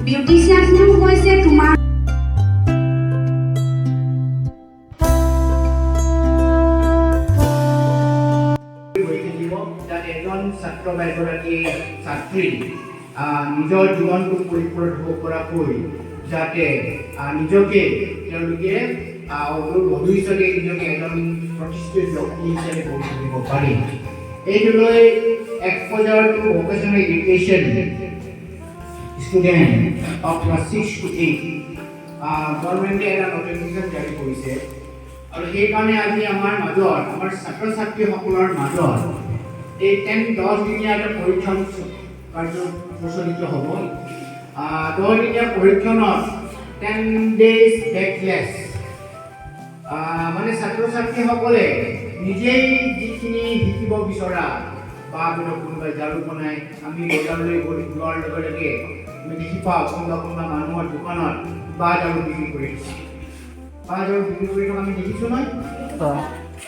বিউটিচিয়ানটো হৈছে তোমাৰ এজন ছাত্ৰ বা এগৰাকী ছাত্ৰী নিজৰ জীৱনটো পৰিপূৰণ হ'ব পৰাকৈ যাতে নিজকে তেওঁলোকে ভৱিষ্যতে নিজকে এজন প্ৰতিষ্ঠিত ব্যক্তি হিচাপে গঢ়ি তুলিব পাৰি। এইটোলৈ exposure to vocational education student of class 6 to 8 গভৰ্ণমেণ্টে এটা নটিফিকেশ্যন জাৰি কৰিছে আৰু সেইকাৰণে আজি আমাৰ মাজত আমাৰ ছাত্ৰ ছাত্ৰীসকলৰ মাজত এই 10 দিনীয়া এটা পৰীক্ষণ কাৰ্য প্ৰচলিত হ'ব। 10 দিনীয়া পৰীক্ষণত 10 days backless মানে ছাত্ৰ ছাত্ৰীসকলে নিজেই যিখিনি শিকিব বিচৰা বা কোনোবাই ঝাৰু বনাই আমি বজাৰলৈ যোৱাৰ লগে লগে আমি দেখি পাওঁ কোনোবা মানুহৰ দোকানত বা ঝাৰু বিক্ৰী কৰি বা ঝাৰু বিক্ৰী কৰি থকা আমি দেখিছোঁ নহয়।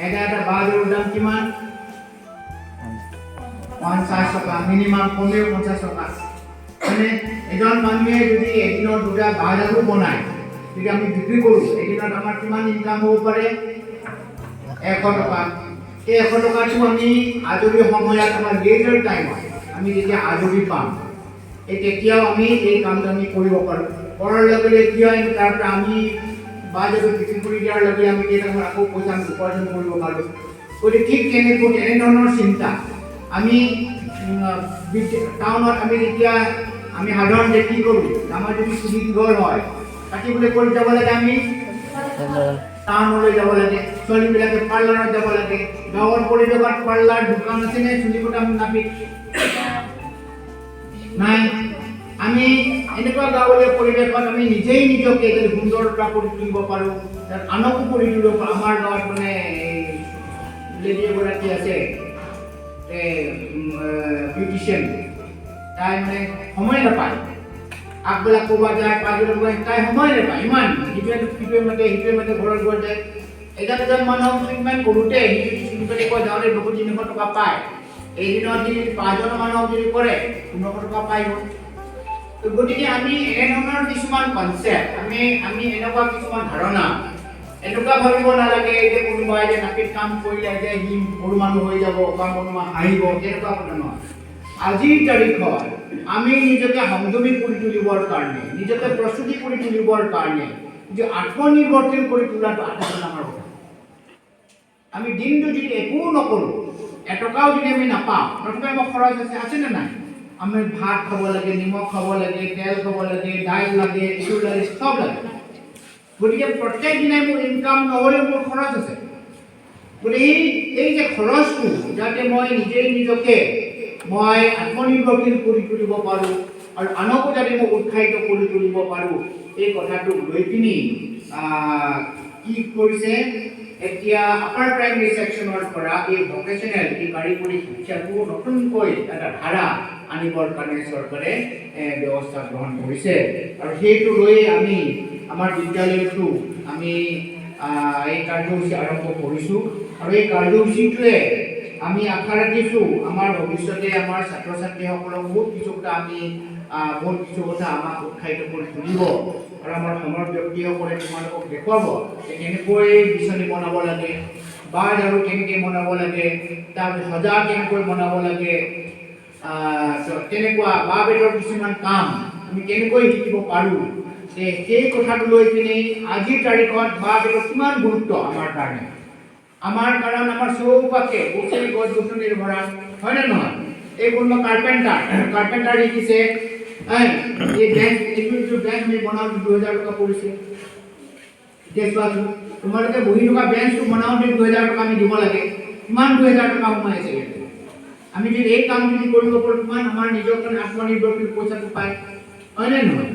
এটা বা ঝাৰুৰ দাম কিমান? 50 টকা, মিনিমাম কমেও 50 টকা। মানে এজন মানুহে যদি এদিনত দুটা বা ঝাৰু বনায় যদি আমি বিক্ৰী কৰোঁ এদিনত আমাৰ কিমান ইনকাম হ'ব পাৰে? 100 টকা। এই 100 টকাটো আমি আজৰি সময়ত আমাৰ লেজাৰ টাইমত আমি যেতিয়া আজৰি পাম তেতিয়াও আমি এই কামটো আমি কৰিব পাৰোঁ। কৰাৰ লগে লগে কি হয় তাৰ পৰা আমি বা ঝাৰু বিক্ৰী কৰি দিয়াৰ লগে আমি কেইটামান আকৌ পইচা আমি উপাৰ্জন কৰিব পাৰোঁ। গতিকে ঠিক তেনেধৰণৰ চিন্তা আমি টাউনত আমি যেতিয়া আমি সাধাৰণতে কি কৰোঁ আমাৰ যদি চুলি দীঘল হয় কাটিবলৈ কৰি যাব লাগে আমি টাউনলৈ যাব লাগে, ছোৱালীবিলাকে পাৰ্লাৰত যাব লাগে। গাঁৱৰ পৰিৱেশত পাৰ্লাৰ দোকান আছেনে চুলি কটা নাপি নাই। আমি এনেকুৱা গাঁৱলীয়া পৰিৱেশত আমি নিজেই নিজকে যদি সুন্দৰতা কৰি তুলিব পাৰোঁ আনকো কৰি তুলিব পাৰোঁ। আমাৰ গাঁৱত মানে লেডি এগৰাকী আছে বিউটিচিয়ান, তাই মানে সময় নাপায়, আগবেলা ক'ৰবাত যায় পাছবেলা গৈ তাই সময় নাপায় ইমান সিটোৱে মাতে ঘৰত গৈ যায়। এজন মানুহক ট্ৰিটমেণ্ট কৰোঁতে সি যদি চুলি কাটিব যাওঁতে 200-300 টকা পায়, এদিনত সি যদি 5জন মানুহক যদি কৰে 1500 টকা পাই গ'ল। গতিকে আমি এনেধৰণৰ কিছুমান কনচেপ্ট আমি এনেকুৱা কিছুমান ধাৰণা এনেকুৱা ভাবিব নালাগে যে কোনোবাই যে নাপিত কাম কৰিলে যে সি সৰু মানুহ হৈ যাব বা কোনোবা হাঁহিব, তেনেকুৱা কথা নহয়। আজিৰ তাৰিখত আমি নিজকে সংযমী কৰি তুলিবৰ কাৰণে নিজকে প্ৰস্তুতি কৰি তুলিবৰ কাৰণে যে আত্মনিৰ্ভৰশীল কৰি তোলাটো আটাইতকৈ ডাঙৰ কথা। আমি দিনটো যদি একো নকৰোঁ এটকাও যদি আমি নাপাওঁ প্ৰথমে আমাৰ খৰচ আছেনে নাই? আমি ভাত খাব লাগে, নিমখ খাব লাগে, তেল খাব লাগে, দাইল লাগে, এইটো লাগে, চব লাগে। গতিকে প্ৰত্যেক দিনাই মোৰ ইনকাম নহ'লেও মোৰ খৰচ আছে। গতিকে এই যে খৰচটো যাতে মই নিজকে মই আত্মনিৰ্ভৰশীল কৰি তুলিব পাৰোঁ আৰু আনকো যাতে মই উৎসাহিত কৰি তুলিব পাৰোঁ এই কথাটো লৈ পিনি কি কৰিছে এতিয়া আপাৰ প্ৰাইমেৰী ছেকশ্যনৰ পৰা এই ভকেশ্যনেল এই কাৰিকৰী শিক্ষাটো নতুনকৈ এটা ধাৰা আনিবৰ কাৰণে চৰকাৰে ব্যৱস্থা গ্ৰহণ কৰিছে আৰু সেইটো লৈ আমি আমাৰ বিদ্যালয়তো আমি এই কাৰ্যসূচী আৰম্ভ কৰিছোঁ আৰু এই কাৰ্যসূচীটোৱে আমি আশা ৰাখিছোঁ আমাৰ ভৱিষ্যতে আমাৰ ছাত্ৰ ছাত্ৰীসকলক বহুত কিছু কথা আমাক উৎসাহিত কৰি তুলিব আৰু আমাৰ সমৰ ব্যক্তিসকলে তোমালোকক দেখুৱাব যে কেনেকৈ বিচনী বনাব লাগে বা ঝাৰু কেনেকৈ বনাব লাগে, তাৰপিছত সজা কেনেকৈ বনাব লাগে, তেনেকুৱা বা বেদৰ কিছুমান কাম আমি কেনেকৈ শিকিব পাৰোঁ। সেই কথাটো লৈ পিনে আজিৰ তাৰিখত বা বেদৰ কিমান গুৰুত্ব আমাৰ কাৰণে। আমাৰ কাৰণ আমাৰ চৌপাশে গোটেই গছ গছনিৰ ভৰা হয়নে নহয়? এই কোনোবা কাৰ্পেণ্টাৰ শিকিছে এই বেঞ্চ এইটো বেঞ্চ আমি বনাওঁতে 2000 টকা পৰিছে। এতিয়া চোৱাচোন তোমালোকে বহি থকা বেঞ্চটো বনাওঁতে 2000 টকা আমি দিব লাগে, কিমান 2000 টকা সোমাই আছে। আমি যদি এই কাম যদি কৰিব পাৰোঁ কিমান আমাৰ নিজৰ কাৰণে আত্মনিৰ্ভৰশীল পইচাটো পায় হয়নে নহয়?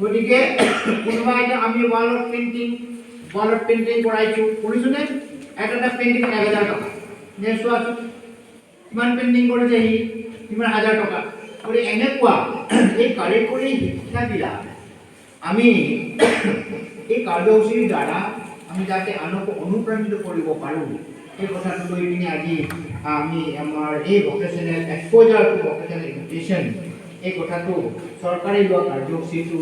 গতিকে কোনোবা এতিয়া আমি ৱালত পেইণ্টিং কৰিছোঁনে? এটা পেইণ্টিং 1000 টকা নে চোৱাচোন কিমান পেইণ্টিং কৰিছে সি কিমান 1000 টকা। গতিকে এনেকুৱা এই কাৰিকৰী শিক্ষাবিলাক আমি এই কাৰ্যসূচীৰ দ্বাৰা আমি যাতে আনকো অনুপ্ৰাণিত কৰিব পাৰোঁ এই কথাটো লৈ পিনে আজি আমি আমাৰ এই vocational exposure to vocational education এই কথাটো চৰকাৰে লোৱা কাৰ্যসূচীটো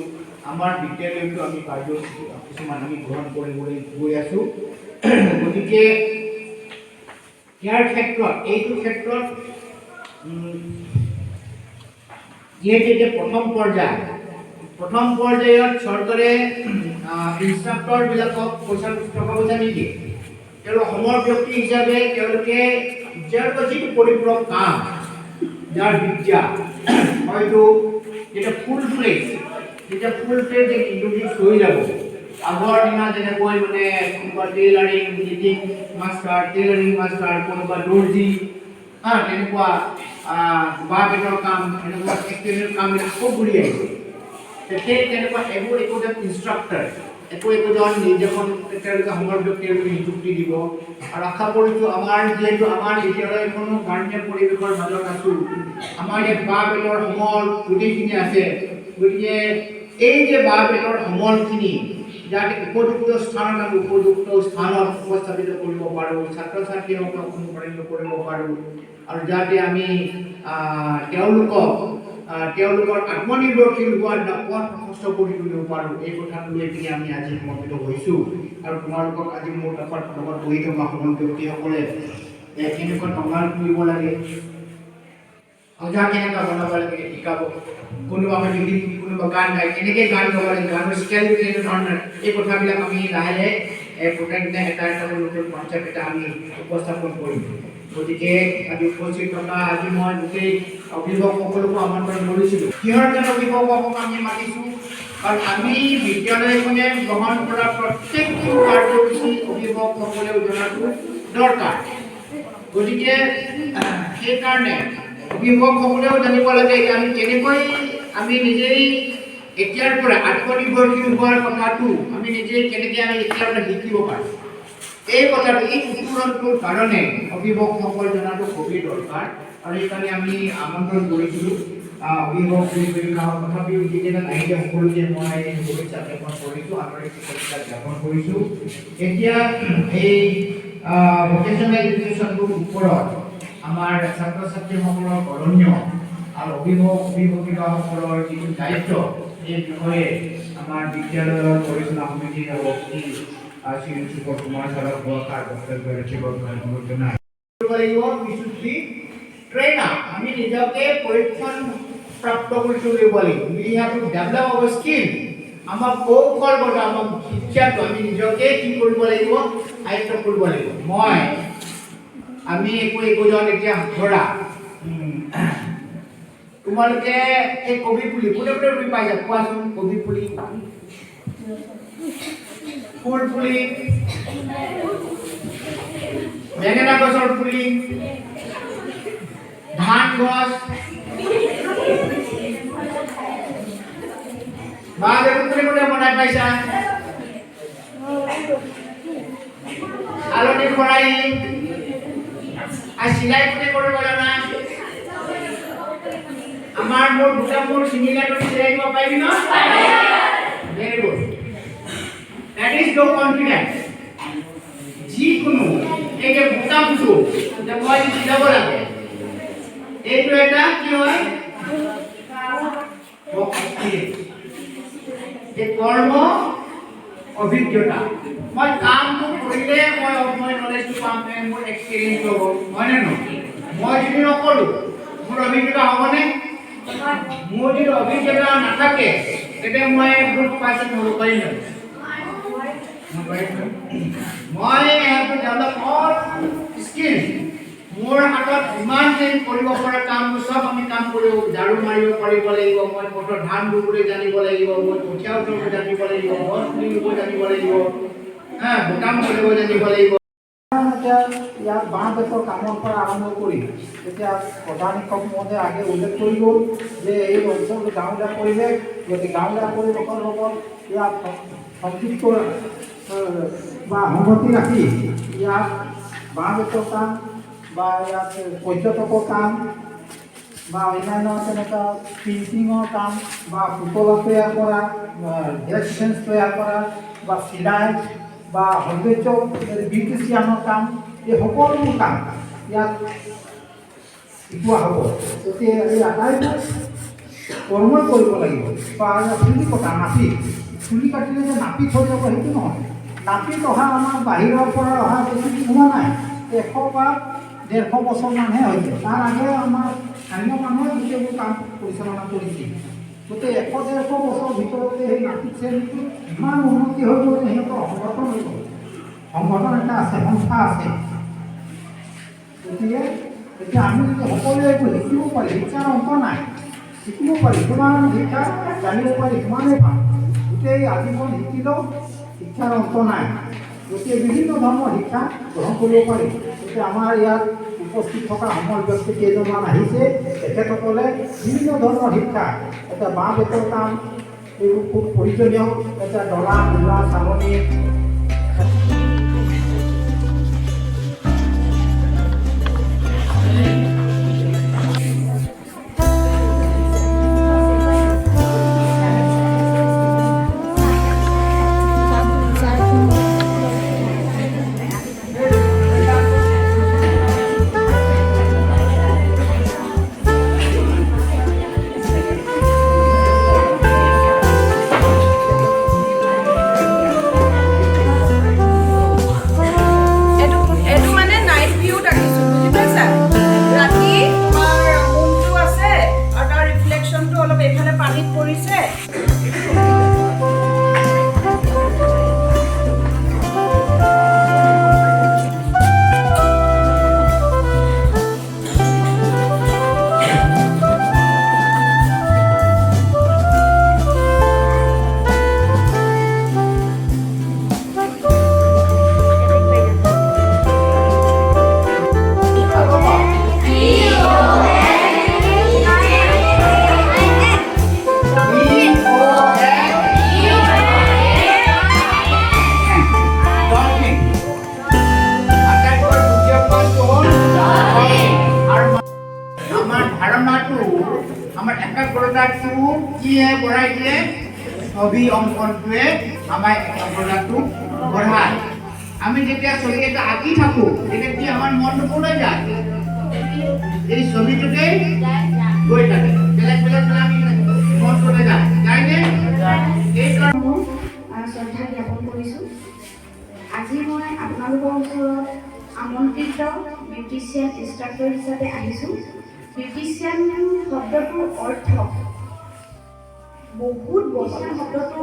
আমাৰ বিদ্যালয়তো আমি কাৰ্যসূচী কিছুমান আমি গ্ৰহণ কৰিবলৈ গৈ আছোঁ। গতিকে ইয়াৰ ক্ষেত্ৰত এইটো ক্ষেত্ৰত যিহেতু এতিয়া প্ৰথম পৰ্যায়ত চৰকাৰে ইনষ্ট্ৰাক্টৰবিলাকক টকা পইচা নিদিয়ে। তেওঁলোক সমৰ ব্যক্তি হিচাপে তেওঁলোকে যিটো পৰিপূৰক কাম যাৰ বিদ্যা হয়তো যেতিয়া ফুল ফ্লেজ ইণ্ট্ৰডিউচ হৈ যাব। আগৰ দিনা যেনেকৈ মানে কোনোবা টেইলাৰিং মাষ্টাৰ কোনোবা দৰ্জী তেনেকুৱা বাঁহ বেতৰ কাম এনেকুৱা এক্সটেৰিয়ৰ কাম আকৌ ঘূৰি আহিছে। সেই তেনেকুৱা এইবোৰ একোজন ইনষ্ট্ৰাক্টৰ একোজন নিৰ্দেশন তেওঁলোকে সমৰ ব্যক্তিৰ নিযুক্তি দিব। আৰু আশা কৰিছোঁ যিহেতু আমাৰ বিদ্যালয়খনো গাঁৱলীয়া পৰিৱেশৰ মাজত আছোঁ, আমাৰ ইয়াত বাঁহ বেতৰ সমল গোটেইখিনি আছে। গতিকে এই যে বাঁহ বেতৰ সমলখিনি যাতে উপযুক্ত স্থানত উপস্থাপিত কৰিব পাৰোঁ, ছাত্ৰ ছাত্ৰীসকলক অনুপ্ৰাণিত কৰিব পাৰোঁ, আৰু যাতে আমি তেওঁলোকৰ আত্মনিৰ্ভৰশীল হোৱাৰ পথ প্ৰশস্ত কৰি তুলিব পাৰোঁ, এই কথাটো লৈ পিনে আমি আজি সমবেত হৈছোঁ। আৰু তোমালোকক আজি মোৰ লগত বহি থকা সমল ব্যক্তিসকলে কেনেকুৱা টঙাল কৰিব লাগে, সজা কেনেকুৱা বনাব লাগে শিকাব। কোনোবা গীত, কোনোবা গান গায়, কেনেকৈ গান গাব লাগে, গানৰ স্কেল কেনেকুৱা ধৰণৰ, এই কথাবিলাক আমি লাহে প্ৰত্যেকদিনা এটা নতুন কনচেপ্ট এটা আমি উপস্থাপন কৰিম। গতিকে আজি উপস্থিত থকা মই গোটেই অভিভাৱকসকলকো আমন্ত্ৰণ কৰিছিলোঁ। কিহৰ কাৰণে অভিভাৱকক আমি মাতিছোঁ? কাৰণ আমি বিদ্যালয়খনে গ্ৰহণ কৰা প্ৰত্যেকটো কাৰ্যসূচী অভিভাৱকসকলেও জনাটো দৰকাৰ। গতিকে সেইকাৰণে অভিভাৱকসকলেও জানিব লাগে যে আমি কেনেকৈ আমি নিজেই এতিয়াৰ পৰা আত্মনিৰ্ভৰশীল হোৱাৰ কথাটো আমি নিজেই কেনেকৈ আমি এতিয়াৰ পৰা শিকিব পাৰোঁ। এই কথাটো এই উত্তৰণটোৰ কাৰণে অভিভাৱকসকল জনাটো খুবেই দৰকাৰ। আৰু সেইকাৰণে আমি আমন্ত্ৰণ কৰিছিলোঁ অভিভাৱক তথাপিও যিকেইটা আহিলে সকলোকে মই শুভেচ্ছা জ্ঞাপন কৰিছোঁ, আন্তৰিক শুভেচ্ছা জ্ঞাপন কৰিছোঁ। এতিয়া এই ভকেশ্যনেল এডুকেশ্যনটোৰ ওপৰত আমাৰ ছাত্ৰ ছাত্ৰীসকলৰ কৰণীয় আৰু অভিভাৱকসকলৰ যিটো দায়িত্ব, এই বিষয়ে আমাৰ বিদ্যালয়ৰ পৰিচালনা সমিতিৰ সভাপতি শ্ৰী সুকুমাৰ কুমাৰ ছাৰক বক্তব্য ৰাখিবলৈ অনুৰোধ জনাই আমি নিজকে পৰীক্ষণ প্ৰাপ্ত কৰি তুলিব লাগিব। We have to develop our skill, আমাৰ কৌশলগত আমাৰ শিক্ষাটো আমি নিজকে কি কৰিব লাগিব, আয়ত্ত কৰিব লাগিব। আমি একোজন এতিয়া ধৰা তোমালোকে এই কবি পুলি কোনে ৰুই পাইছা কোৱাচোন? কবি পুলি, ফুল পুলি, বেঙেনা গছৰ পুলি, ধান গছ, বাঁহ বেতৰ পুলি বনাই পাইছা? আলনি খৰাহি আৰু চিলাই কোনে কৰিব জানা? আমার মোট দুটা মোট সিমিলার করে চিলাই দিব পাইবি না? Very good. That is no confidence. যিকোনো এই যে বুটামটো যে মই চিলাব লাগে, এইটো এটা কি হয়? এই কর্ম অভিজ্ঞতা। মই কামটো কৰিলে মই নলেজটো পাম, মোৰ এক্সপিৰিয়েঞ্চ হ'ব, হয় নে নহয়? মই যদি নকৰোঁ মোৰ অভিজ্ঞতা হ'বনে? মোৰ যদি অভিজ্ঞতা নাথাকে তেতিয়া মই গ্ৰুপ পাইছোঁ হ'ব পাৰিম নাই? মই have to develop all skill. মোৰ হাতত যিমানখিনি কৰিব পৰা কাম চব আমি কাম কৰিব, ঝাৰু মাৰিব পাৰিব লাগিব, মই পথৰ ধান ৰুবলৈ জানিব লাগিব, মই কঠীয়া উঠাব জানিব লাগিব, গছ পুলি ৰুব জানিব লাগিব, বুটাম কৰিব জানিব লাগিব। ইয়াত বাঁহ বেতৰ কামৰ পৰা আৰম্ভ কৰি এতিয়া প্ৰধান শিক্ষক মহোদয়ে আগে উল্লেখ কৰি গ'ল যে এই অঞ্চলটো গাঁৱলীয়া পৰিৱেশ, গতিকে গাঁৱলীয়া পৰিৱেশৰ লগত ইয়াত সংযুক্ত বা সংগতি ৰাখি ইয়াত বাঁহ বেতৰ কাম বা ইয়াত পৰ্যটকৰ কাম বা অন্যান্য তেনেকুৱা প্ৰিণ্টিঙৰ কাম বা পুতলা তৈয়াৰ কৰা, ডেস্ক তৈয়াৰ কৰা বা চিলাই বা সৌন্দৰ্য বিউটিচিয়ানৰ কাম, এই সকলোবোৰ কাম ইয়াত শিকোৱা হ'ব। গতিকে এই আটাইবোৰ কৰ্মই কৰিব লাগিব বা চুলি কটা নাপি চুলি কাটিলে যে নাপি থৈ যাব সেইটো নহয় নাপিত অহা আমাৰ বাহিৰৰ পৰা অহা বেছি দিন হোৱা নাই 100 বা 150 বছৰমানহে হৈছে তাৰ আগে আমাৰ স্থানীয় মানুহে গোটেইবোৰ কাম পৰিচালনা কৰিছিল গোটেই 100-150 বছৰ ভিতৰতে সেই নাপিত শ্ৰেণীটো ইমান উন্নতি হৈ গ'ল যে সিহঁতৰ সংগঠন হৈ গ'ল সংগঠন এটা আছে সংস্থা আছে গতিকে এতিয়া আমি যদি সকলোৱে এইটো শিকিব পাৰি শিক্ষাৰ অন্ত নাই শিকিব পাৰি কিমান শিক্ষা জানিব পাৰি সিমানেই ভাল গোটেই আজীৱন শিকিলেও শিক্ষাৰ অন্ত নাই গতিকে বিভিন্ন ধৰণৰ শিক্ষা গ্ৰহণ কৰিব পাৰি গতিকে আমাৰ ইয়াত উপস্থিত থকা সমল ব্যক্তি কেইজনমান আহিছে তেখেতসকলে বিভিন্ন ধৰণৰ শিক্ষা এটা বাঁহ বেতৰ কাম এইবোৰ খুব প্ৰয়োজনীয় এটা ডলা কুলা চালনী আমাৰ একাগ্ৰতাটো কিহে বঢ়াই দিয়ে ছবি অংকনটোৱে আমাৰ একাগ্ৰতাটো বঢ়ায় আমি যেতিয়া ছবি এটা আঁকি থাকোঁ তেতিয়া কি আমাৰ মনটো ক'লৈ যায় এই ছবিটোতেই গৈ থাকে বেলেগ বেলেগ আমি মন ক'লৈ যায় যায়নে এই শ্ৰদ্ধা জ্ঞাপন কৰিছোঁ আজি মই আপোনালোকৰ ওচৰত আমন্ত্ৰিত বিউটিচিয়ান ইনষ্ট্ৰাক্টৰ হিচাপে আহিছোঁ বিউটিচিয়ান শব্দটোৰ অৰ্থ বহুত বছৰ শব্দটো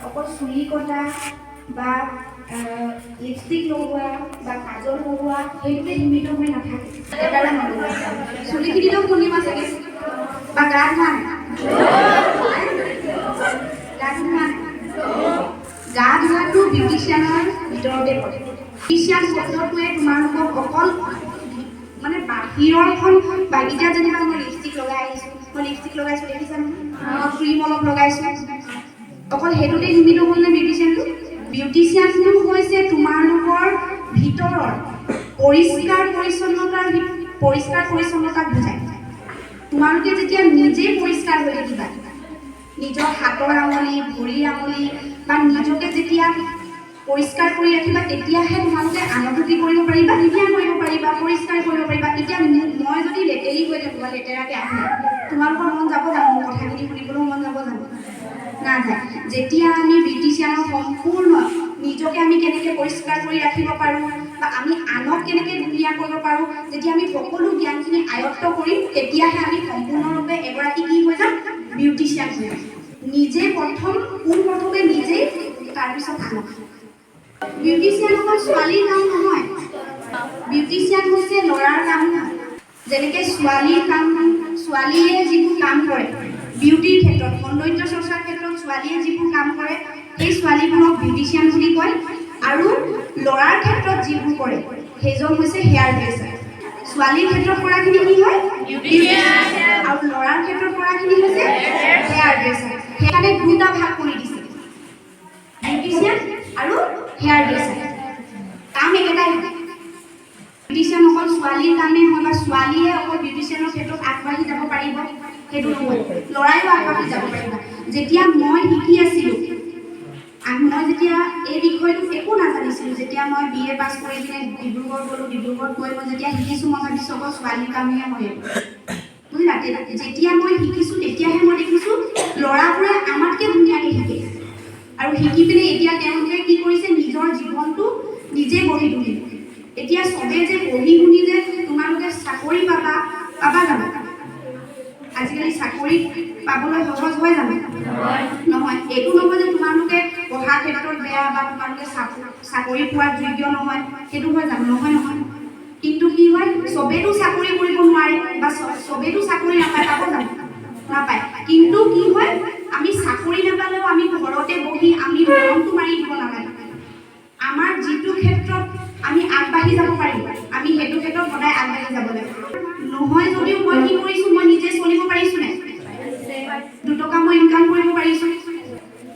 অকল চুলি কটা বা লিপষ্টিক লগোৱা বা কাজল লগোৱা সেইটোতে সীমিত হৈ নাথাকে এটাৰে নলগোৱা চুলিখিনিতো শুনিবা চাগে বা গা ধোৱা গা ধোৱাটো বিউটিচিয়ানৰ ভিতৰতে পৰে বিউটিচিয়ান শব্দটোৱে তোমালোকক অকল মানে বাহিৰৰখন বাগিটা যেনিবা মই লিপষ্টিক লগাই আহিছোঁ মই লিপষ্টিক লগাইছোঁ দেখিছা নহয় ক্ৰীম অলপ লগাইছোঁ অকল সেইটোতে সীমিত হ'ল নে বিউটিচিয়ানটো বিউটিচিয়ানটো হৈছে তোমালোকৰ ভিতৰৰ পৰিষ্কাৰ পৰিচ্ছন্নতাক বুজায় তোমালোকে যেতিয়া নিজেই পৰিষ্কাৰ হৈ থাকিবা নিজৰ হাতৰ আঙুলি ভৰিৰ আঙুলি বা নিজকে যেতিয়া পৰিষ্কাৰ কৰি ৰাখিবা তেতিয়াহে তোমালোকে আনকো কি কৰিব পাৰিবা ধুনীয়া কৰিব পাৰিবা পৰিষ্কাৰ কৰিব পাৰিবা এতিয়া মই যদি লেতেৰি হৈ থাকোঁ বা লেতেৰাকৈ আহোঁ তোমালোকৰ মন যাব জানো মোৰ কথাখিনি শুনিবলৈও মন যাব জানো নাযায় যেতিয়া আমি বিউটিচিয়ানৰ সম্পূৰ্ণ নিজকে আমি কেনেকৈ পৰিষ্কাৰ কৰি ৰাখিব পাৰোঁ বা আমি আনক কেনেকৈ ধুনীয়া কৰিব পাৰোঁ যেতিয়া আমি সকলো জ্ঞানখিনি আয়ত্ত কৰিম তেতিয়াহে আমি সম্পূৰ্ণৰূপে এগৰাকী কি হৈ যাম বিউটিচিয়ান হৈ যাম নিজে পোনপ্ৰথমে নিজেই তাৰপিছত আনক বিউটিচিয়ান অকল ছোৱালীৰ কাম নহয় বিউটিচিয়ান হৈছে ল'ৰাৰ কাম নহয় যেনেকৈ ছোৱালীৰ কাম ছোৱালীয়ে যিবোৰ কাম কৰে বিউটিৰ ক্ষেত্ৰত সৌন্দৰ্য চৰ্চাৰ ক্ষেত্ৰত ছোৱালীয়ে যিবোৰ কাম কৰে সেই ছোৱালীবোৰক বিউটিচিয়ান বুলি কয় আৰু ল'ৰাৰ ক্ষেত্ৰত যিবোৰ কৰে সেইজন হৈছে হেয়াৰ ড্ৰেছাৰ ছোৱালীৰ ক্ষেত্ৰত কৰাখিনি কি হয় বিউটিচিয়ান আৰু ল'ৰাৰ ক্ষেত্ৰত কৰাখিনি হৈছে হেয়াৰ ড্ৰেছাৰ সেইকাৰণে দুটা ভাগ কৰি দিছে বিউটিচিয়ান আৰু হেয়াৰ ড্ৰেছাৰ কাম একেটাই বিউটিচিয়ান অকল ছোৱালীৰ কামেই হয় বা ছোৱালীয়ে অকল বিউটিচিয়ানৰ ক্ষেত্ৰত আগবাঢ়ি যাব পাৰিব সেইটো নহয় ল'ৰাইও আগবাঢ়ি যাব পাৰিব যেতিয়া মই শিকি আছিলোঁ মই যেতিয়া এই বিষয়টো একো নাজানিছিলোঁ যেতিয়া মই BA পাছ কৰি পিনে ডিব্ৰুগড় গ'লোঁ ডিব্ৰুগড়ত গৈ মই যেতিয়া শিকিছোঁ মই ভাবিছোঁ অকল ছোৱালীৰ কামেই হয় বুজিলা যেতিয়া মই শিকিছোঁ তেতিয়াহে পিনে এতিয়া তেওঁলোকে কি কৰিছে নিজৰ জীৱনটো নিজে গঢ়ি তুলিছে এতিয়া চবে যে পঢ়ি শুনি যে তোমালোকে চাকৰি পাবা জানো আজিকালি চাকৰি পাবলৈ সহজ হয় জানো নহয় এইটো নহয় যে তোমালোকে পঢ়া ক্ষেত্ৰত বেয়া বা তোমালোকে চাকৰি পোৱাৰ যোগ্য নহয় সেইটো হয় জানো নহয় কিন্তু কি হয় চবেতো চাকৰি কৰিব নোৱাৰে বা চবেতো চাকৰি নাপায় পাব জানো নাপায় কিন্তু কি হয় আমি চাকৰি নাপালেও আমি ঘৰতে বহি আমি মনটো মাৰি দিব নালাগে আমাৰ যিটো ক্ষেত্ৰত আমি আগবাঢ়ি যাব পাৰিম আমি সেইটো ক্ষেত্ৰত সদায় আগবাঢ়ি যাব লাগে নহয় যদিও মই কি কৰিছোঁ মই নিজে চলিব পাৰিছোঁ নাই দুটকা মই ইনকাম কৰিব পাৰিছোঁ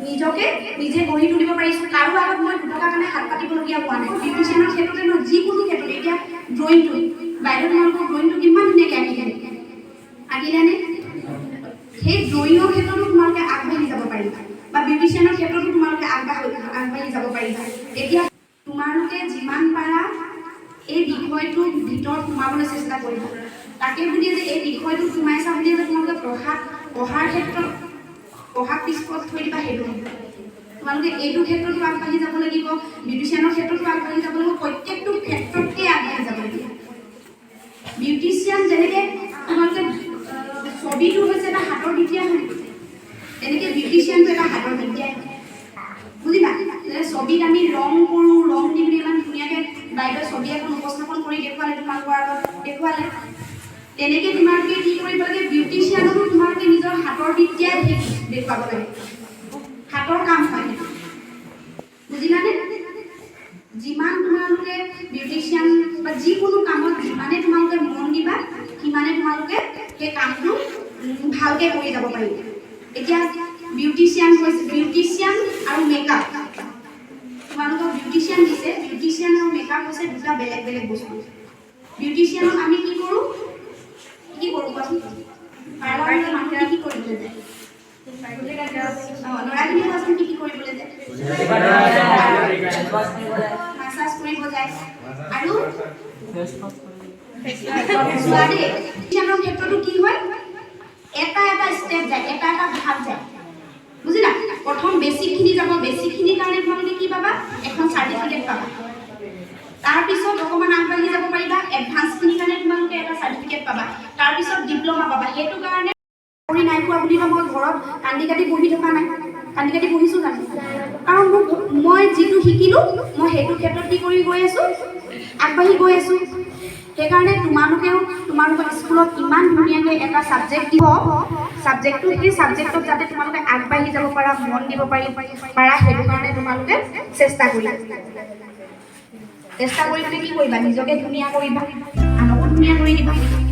নিজকে নিজে গঢ়ি তুলিব পাৰিছোঁ কাৰো আগত মই দুটকা কাৰণে হাত পাতিবলগীয়া হোৱা নাই বিউটিচিয়ানৰ ক্ষেত্ৰতে নহয় যিকোনো ক্ষেত্ৰত এতিয়া ড্ৰয়িংটো বাইদেউ তোমালোকৰ ড্ৰয়িংটো কিমান ধুনীয়াকৈ আঁকিলেনে সেই ড্ৰয়িঙৰ ক্ষেত্ৰতো তোমালোকে আগবাঢ়ি যাব পাৰিবা বা বিউটিচিয়ানৰ ক্ষেত্ৰতো তোমালোকে আগবাঢ়ি যাব পাৰিবা এতিয়া তোমালোকে যিমান পাৰা এই বিষয়টোৰ ভিতৰত সোমাবলৈ চেষ্টা কৰিবা তাকে বুলি যে এই বিষয়টো সোমাইছা বুলি যে তোমালোকে পঢ়াৰ ক্ষেত্ৰত পঢ়া পিছত থৈ দিবা সেইটো তোমালোকে এইটো ক্ষেত্ৰতো আগবাঢ়ি যাব লাগিব বিউটিচিয়ানৰ ক্ষেত্ৰতো আগবাঢ়ি যাব লাগিব প্ৰত্যেকটো ক্ষেত্ৰতে আগবাঢ়ি যাব লাগিব বিউটিচিয়ান যেনেকৈ তোমালোকে ছবিটো হৈছে এটা হাতৰ বিদ্যা হয় তেনেকৈ বিউটিচিয়ানটো এটা হাতৰ বিদ্যাই বুজিবা ছবিত আমি ৰং কৰোঁ ৰং দি পিনি ইমান ধুনীয়াকৈ বাইদেউ ছবি এখন উপস্থাপন কৰি দেখুৱালে তোমালোকৰ আগত দেখুৱালে তেনেকৈ তোমালোকে কি কৰিব লাগে বিউটিচিয়ানতো তোমালোকে নিজৰ হাতৰ বিদ্যাই দেখুৱাব লাগে হাতৰ কাম হয় বুজিলানে যিমান তোমালোকে বিউটিচিয়ান বা যিকোনো কামত যিমানে তোমালোকে মন দিবা সিমানে তোমালোকে সেই কামটো ভালকৈ কৰি যাব পাৰিবা এতিয়া বিউটিচিয়ান হৈছে বিউটিচিয়ান আৰু মেকআপ তোমালোকক বিউটিচিয়ান দিছে বিউটিচিয়ান আৰু মেকআপ হৈছে দুটা বেলেগ বেলেগ বস্তু বিউটিচিয়ানত আমি কি কৰোঁ কোৱাচোন পাৰ্লাৰৰ মানুহে কি কৰিবলৈ যায় ল'ৰাখিনিয়ে কোৱাচোন কি কৰিবলৈ যায় মাছাজ কৰিব যায় আৰু বিউটিচিয়ানৰ ক্ষেত্ৰতো কি হয় এটা ষ্টেপ যায় এটা ভাগ যায় বুজিলা প্ৰথম বেছিকখিনি যাব বেছিকখিনিৰ কাৰণে তোমালোকে কি পাবা এখন চাৰ্টিফিকেট পাবা তাৰপিছত অকণমান আগবাঢ়ি যাব পাৰিবা এডভান্সখিনিৰ কাৰণে তোমালোকে এটা চাৰ্টিফিকেট পাবা তাৰপিছত ডিপ্ল'মা পাবা সেইটো কাৰণে চাকৰি নাই পোৱা বুলি মই ঘৰত কান্দি কাটি পঢ়ি থকা নাই কান্দি কাটি পঢ়িছোঁ জানো কাৰণ মই যিটো শিকিলোঁ মই সেইটো ক্ষেত্ৰত কি কৰি গৈ আছোঁ আগবাঢ়ি গৈ আছোঁ সেইকাৰণে তোমালোকেও তোমালোকৰ স্কুলত ইমান ধুনীয়াকৈ এটা ছাবজেক্ট দিব ছাবজেক্টটো সেই ছাবজেক্টত যাতে তোমালোকে আগবাঢ়ি যাব পাৰা মন দিব পাৰা সেইটো কাৰণে তোমালোকে চেষ্টা কৰিবা চেষ্টা কৰি পিনে কি কৰিবা নিজকে ধুনীয়া কৰিবা আনকো ধুনীয়া কৰি দিবা